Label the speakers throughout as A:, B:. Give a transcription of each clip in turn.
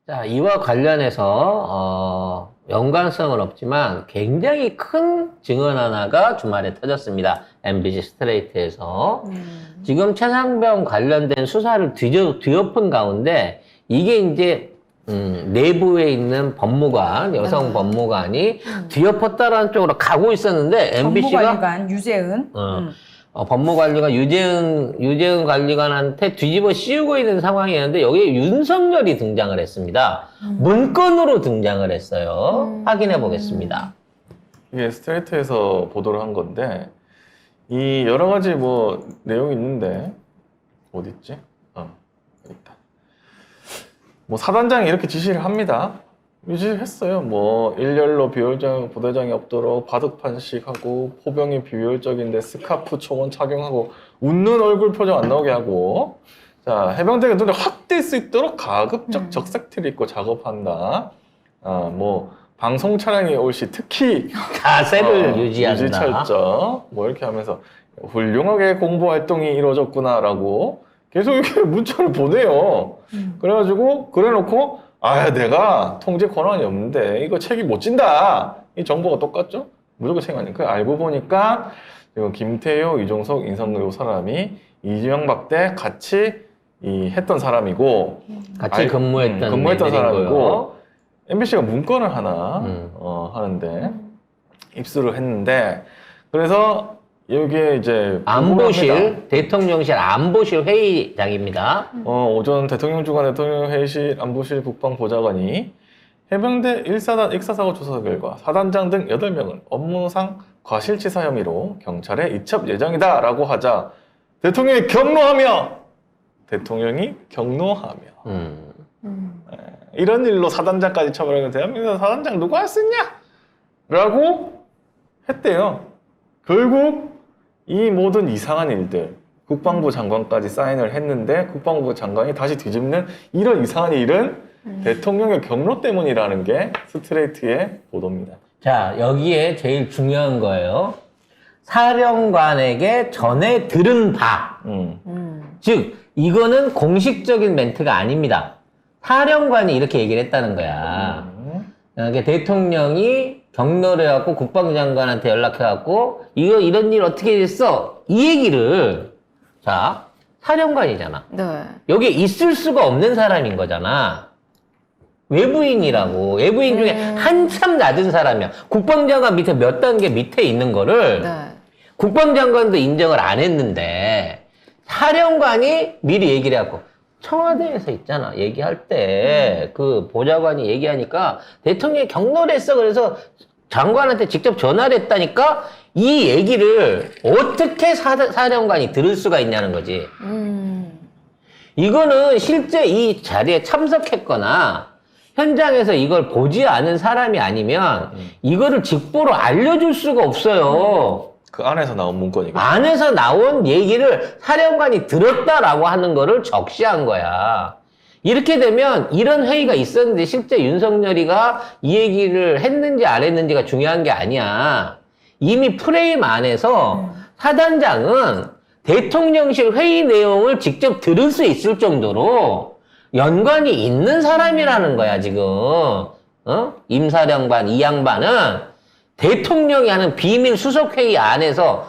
A: 자, 이와 관련해서 연관성은 없지만 굉장히 큰 증언 하나가 주말에 터졌습니다. MBC 스트레이트에서. 지금 최상병 관련된 수사를 뒤엎은 가운데 이게 이제 내부에 있는 법무관, 여성 법무관이 뒤엎었다라는 쪽으로 가고 있었는데 MBC가
B: 법무관리관 유재은
A: 법무관리관 유재은 관리관한테 뒤집어 씌우고 있는 상황이었는데 여기에 윤석열이 등장을 했습니다. 문건으로 등장을 했어요. 확인해 보겠습니다.
C: 이게 스트레이트에서 보도를 한 건데 이 여러 가지 뭐 내용이 있는데 어디 있지? 여기 있다. 뭐 사단장이 이렇게 지시를 합니다. 지시를 했어요. 뭐 일렬로 비효율적 부대장이 없도록 바둑판식하고 포병이 비효율적인데 스카프 총은 착용하고 웃는 얼굴 표정 안 나오게 하고 자 해병대가 눈에 확 띌 수 있도록 가급적 적색티를 입고 작업한다. 뭐 방송 차량이 올 시 특히
A: 자세를 유지한다.
C: 유지 철저 뭐 이렇게 하면서 훌륭하게 공보 활동이 이루어졌구나라고 계속 이렇게 문자를 보내요. 그래가지고 그래놓고 내가 통제 권한이 없는데 이거 책임 못 진다. 이 정보가 똑같죠? 무조건 책임 아니까 알고 보니까 지금 김태효, 이종석, 인성근 요 사람이 이명박 때 같이 했던 사람이고
A: 같이 근무했던
C: 사람이고 MBC가 문건을 하나 하는데 입수를 했는데 그래서 여기에 이제
A: 안보실, 대통령실 안보실 회의장입니다.
C: 오전 대통령 주관 대통령 회의실 안보실 국방보좌관이 해병대 1사단 익사사고 조사 결과 사단장 등 8명은 업무상 과실치사 혐의로 경찰에 이첩 예정이다 라고 하자 대통령이 경로하며 이런 일로 사단장까지 처벌하는 대한민국 사단장 누가 할 수 있냐? 라고 했대요. 결국 이 모든 이상한 일들 국방부 장관까지 사인을 했는데 국방부 장관이 다시 뒤집는 이런 이상한 일은 대통령의 경로 때문이라는 게 스트레이트의 보도입니다.
A: 자, 여기에 제일 중요한 거예요. 사령관에게 전해 들은 바. 즉, 이거는 공식적인 멘트가 아닙니다. 사령관이 이렇게 얘기를 했다는 거야. 그러니까 대통령이 경로를 해갖고 국방장관한테 연락해갖고 이런 일 어떻게 됐어? 이 얘기를 자 사령관이잖아.
B: 네.
A: 여기에 있을 수가 없는 사람인 거잖아. 외부인이라고. 외부인 중에 한참 낮은 사람이야. 국방장관 밑에 몇 단계 밑에 있는 거를 국방장관도 인정을 안 했는데 사령관이 미리 얘기를 해갖고 청와대에서 있잖아. 얘기할 때 그 보좌관이 얘기하니까 대통령이 경로를 했어. 그래서 장관한테 직접 전화를 했다니까 이 얘기를 어떻게 사령관이 들을 수가 있냐는 거지. 이거는 실제 이 자리에 참석했거나 현장에서 이걸 보지 않은 사람이 아니면 이거를 직보로 알려줄 수가 없어요.
C: 그 안에서 나온 문건이거든요.
A: 안에서 나온 얘기를 사령관이 들었다라고 하는 거를 적시한 거야. 이렇게 되면 이런 회의가 있었는데 실제 윤석열이가 이 얘기를 했는지 안 했는지가 중요한 게 아니야. 이미 프레임 안에서 사단장은 대통령실 회의 내용을 직접 들을 수 있을 정도로 연관이 있는 사람이라는 거야, 지금. 임사령관, 이 양반은 대통령이 하는 비밀 수석회의 안에서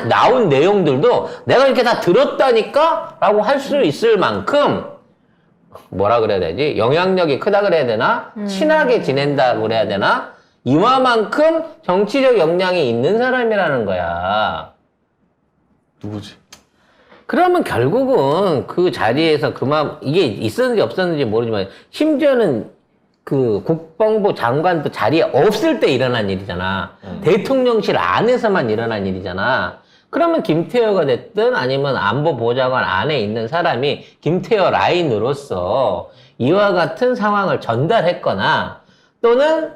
A: 나온 내용들도 내가 이렇게 다 들었다니까? 라고 할 수 있을 만큼 뭐라 그래야 되지? 영향력이 크다 그래야 되나? 친하게 지낸다고 그래야 되나? 이만큼 정치적 역량이 있는 사람이라는 거야.
C: 누구지?
A: 그러면 결국은 그 자리에서 이게 있었는지 없었는지 모르지만 심지어는 그 국방부 장관도 자리에 없을 때 일어난 일이잖아. 대통령실 안에서만 일어난 일이잖아. 그러면 김태효가 됐든 아니면 안보보좌관 안에 있는 사람이 김태효 라인으로서 이와 같은 상황을 전달했거나 또는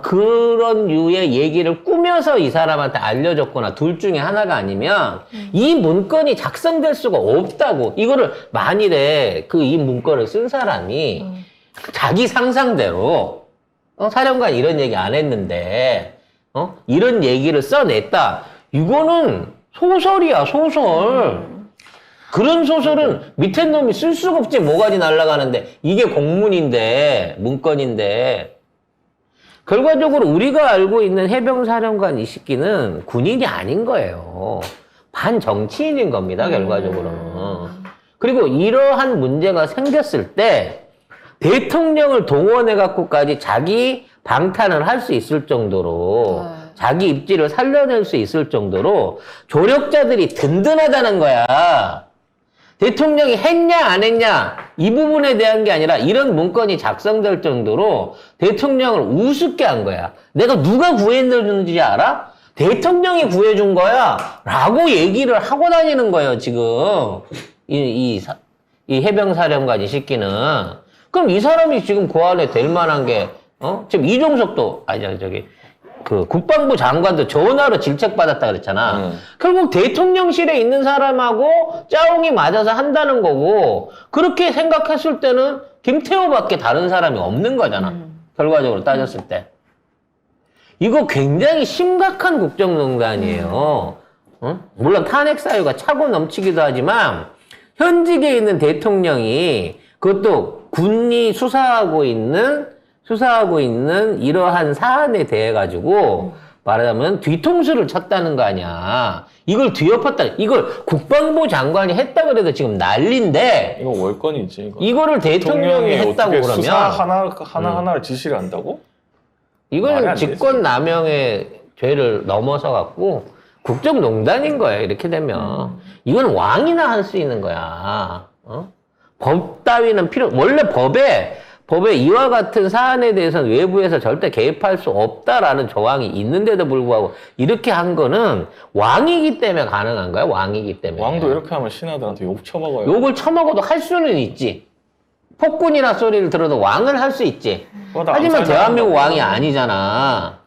A: 그런 류의 얘기를 꾸며서 이 사람한테 알려줬거나 둘 중에 하나가 아니면 이 문건이 작성될 수가 없다고. 이거를 만일에 이 문건을 쓴 사람이 자기 상상대로 사령관 이런 얘기 안 했는데 이런 얘기를 써냈다. 이거는 소설이야, 소설. 그런 소설은 밑에 놈이 쓸 수가 없지. 뭐가지 날아가는데. 이게 공문인데, 문건인데. 결과적으로 우리가 알고 있는 해병사령관 이식기는 군인이 아닌 거예요. 반정치인인 겁니다, 결과적으로는. 그리고 이러한 문제가 생겼을 때 대통령을 동원해갖고까지 자기 방탄을 할 수 있을 정도로 자기 입지를 살려낼 수 있을 정도로 조력자들이 든든하다는 거야. 대통령이 했냐 안 했냐 이 부분에 대한 게 아니라 이런 문건이 작성될 정도로 대통령을 우습게 한 거야. 내가 누가 구해줬는지 알아? 대통령이 구해준 거야 라고 얘기를 하고 다니는 거예요 지금 이 해병사령관 이 새끼는. 그럼 이 사람이 지금 그 안에 될 만한 게 지금 이종석도 그 국방부 장관도 전화로 질책받았다 그랬잖아. 결국 대통령실에 있는 사람하고 짜옹이 맞아서 한다는 거고, 그렇게 생각했을 때는 김태호밖에 다른 사람이 없는 거잖아. 결과적으로 따졌을 때. 이거 굉장히 심각한 국정농단이에요. 물론 탄핵 사유가 차고 넘치기도 하지만 현직에 있는 대통령이 그것도 군이 수사하고 있는 이러한 사안에 대해 가지고 말하자면 뒤통수를 쳤다는 거 아니야. 이걸 뒤엎었다. 이걸 국방부 장관이 했다 그래도 지금 난리인데.
C: 이거 월권이지.
A: 이거를 대통령이 했다고 그러면
C: 수사 하나하나를 지시를 한다고?
A: 이건 직권남용의 죄를 넘어서 갖고 국정농단인 거예요. 이렇게 되면 이건 왕이나 할 수 있는 거야. 법 따위는 원래 법에 이와 같은 사안에 대해서는 외부에서 절대 개입할 수 없다라는 조항이 있는데도 불구하고 이렇게 한 거는 왕이기 때문에 가능한 거야. 왕이기 때문에.
C: 왕도 이렇게 하면 신하들한테 욕 처먹어요.
A: 욕을 처먹어도 할 수는 있지. 폭군이라 소리를 들어도 왕은 할 수 있지. 하지만 대한민국 왕이 아니잖아.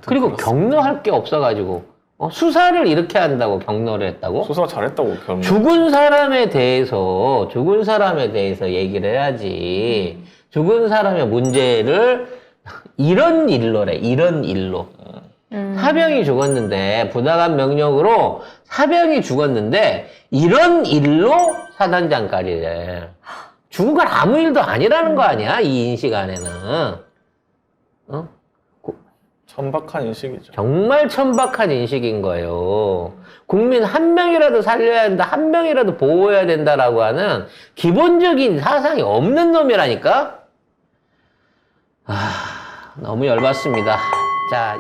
A: 그리고
C: 그렇습니다.
A: 격려할 게 없어가지고 수사를 이렇게 한다고 격려를 했다고?
C: 수사 잘했다고 격려.
A: 죽은 사람에 대해서 얘기를 해야지. 죽은 사람의 문제를 이런 일로. 사병이 죽었는데 부당한 명령으로 사병이 죽었는데 이런 일로 사단장까지래. 죽은 건 아무 일도 아니라는 거 아니야, 이 인식 안에는.
C: 천박한 인식이죠.
A: 정말 천박한 인식인 거예요. 국민 한 명이라도 살려야 된다, 한 명이라도 보호해야 된다라고 하는 기본적인 사상이 없는 놈이라니까? 너무 열받습니다. 자,